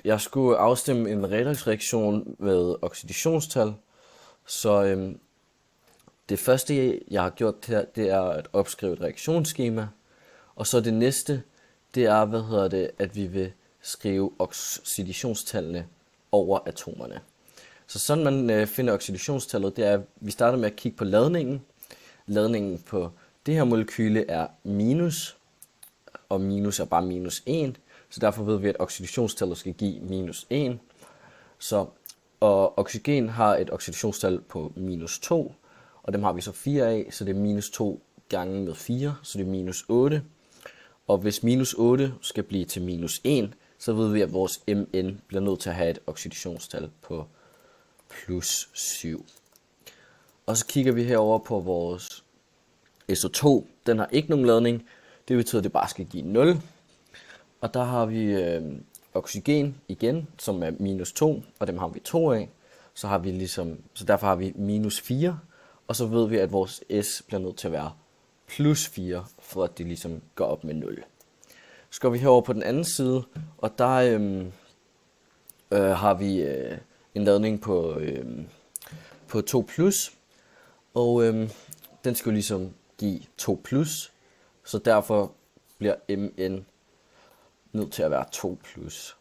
Jeg skulle afstemme en redoxreaktion med oxidationstal, så det første jeg har gjort her, det er at opskrive et reaktionsskema, og så det næste, det er, at vi vil skrive oxidationstallene over atomerne. Så sådan man finder oxidationstallet, det er, at vi starter med at kigge på ladningen. Ladningen på det her molekyle er minus, og minus er bare minus 1, så derfor ved vi, at oxidationstallet skal give minus 1. Og oxygen har et oxidationstal på minus 2, og dem har vi så 4 af, så det er minus 2 gange med 4, så det er minus 8. Og hvis minus 8 skal blive til minus 1, så ved vi, at vores Mn bliver nødt til at have et oxidationstal på plus 7. Og så kigger vi herover på vores SO2. Den har ikke nogen ladning. Det betyder, at det bare skal give 0. Og der har vi oxygen igen, som er minus 2, og dem har vi 2 af. Så derfor har vi minus 4, og så ved vi, at vores S bliver nødt til at være plus 4, for at det ligesom går op med 0. Så går vi herover på den anden side, og der har vi en ladning på 2 plus, og den skal jo ligesom give 2 plus, så derfor bliver Mn nødt til at være 2 plus.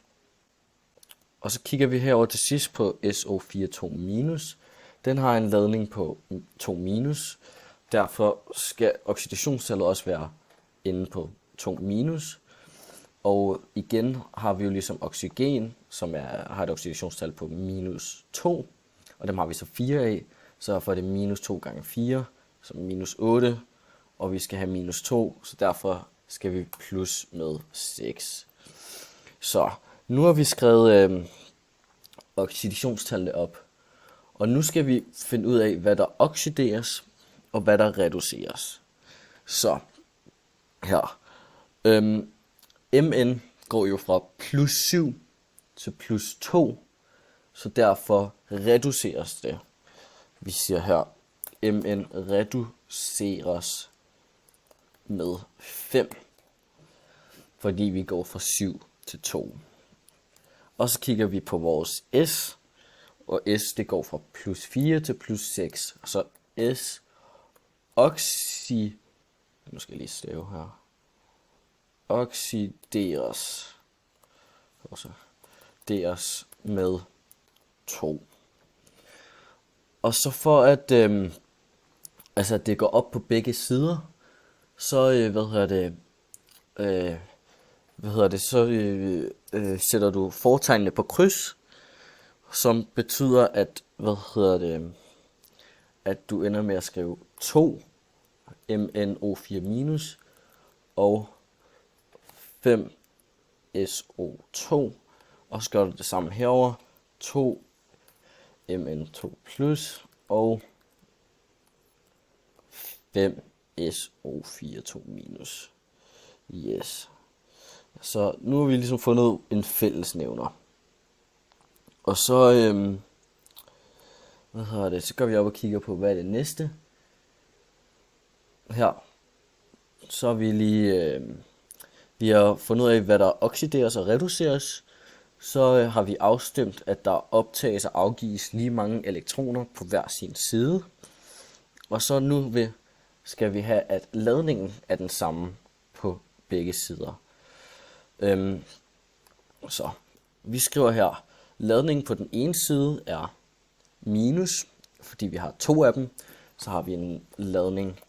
Og så kigger vi herover til sidst på SO4 2-. Den har en ladning på 2-. Derfor skal oxidationstallet også være inde på 2-. Og igen har vi jo ligesom oxygen, som har et oxidationstal på minus 2. Og dem har vi så 4 af. Så for det minus 2 gange 4, så minus 8. Og vi skal have minus 2, så derfor skal vi plus med 6. Så nu har vi skrevet oxidationstallene op. Og nu skal vi finde ud af, hvad der oxideres og hvad der reduceres. Så her. Mn går jo fra plus 7 til plus 2. Så derfor reduceres det. Vi siger her, Mn reduceres med 5. Fordi vi går fra 7 til 2. Og så kigger vi på vores S. Og S det går fra plus 4 til plus 6. Så S nu skal jeg lige stave her. Oxideres. Deres med 2. Og så for at det går op på begge sider, så sætter du fortegnene på kryds, som betyder at at du ender med at skrive 2 MnO4- og 5 SO2, og så gør du det samme herover, 2 Mn2+ og 5 SO4 2-. Yes. Så nu har vi ligesom fundet en fællesnævner. Og så så går vi op og kigger på, hvad er det næste. Her så har vi lige vi har fundet ud af, hvad der oxideres og reduceres. Så har vi afstemt, at der optages og afgives lige mange elektroner på hver sin side. Og så nu skal vi have, at ladningen er den samme på begge sider. Så vi skriver her, ladningen på den ene side er minus, fordi vi har 2 af dem. Så har vi en ladning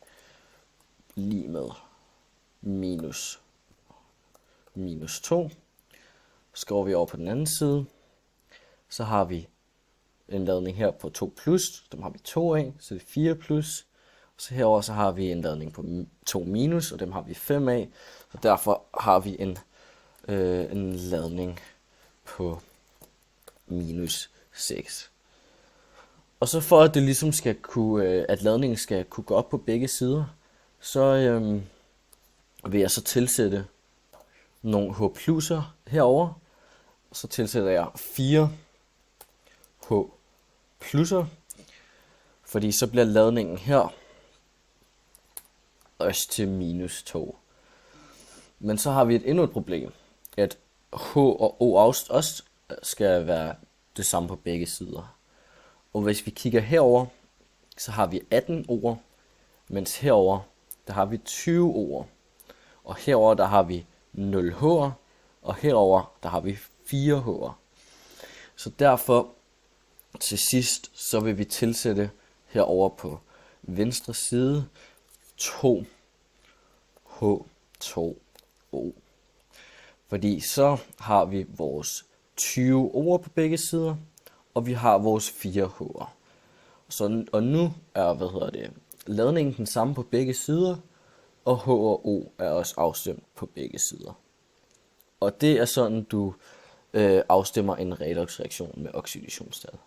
lige med minus 2. Så går vi over på den anden side. Så har vi en ladning her på 2+, dem har vi 2 af, så det er 4+. Så herover så har vi en ladning på 2-, og dem har vi 5 af. Så derfor har vi en ladning på minus 6. Og så for at det ligesom skal at ladningen skal kunne gå op på begge sider, så vil jeg så tilsætte nogle H+ herover. Så tilsætter jeg 4 H+, fordi så bliver ladningen her også til minus 2. Men så har vi endnu et problem, at H og O også skal være det samme på begge sider. Og hvis vi kigger herover, så har vi 18 ord, mens herover der har vi 20 ord. Og herover der har vi 0 h'er, og herover der har vi 4 h'er. Så derfor til sidst, så vil vi tilsætte herover på venstre side 2 H, 2 O. Fordi så har vi vores 20 ord på begge sider, og vi har vores 4 h'er. Og nu er ladningen den samme på begge sider, og H og O er også afstemt på begge sider. Og det er sådan, du afstemmer en redoxreaktion med oxidationstal.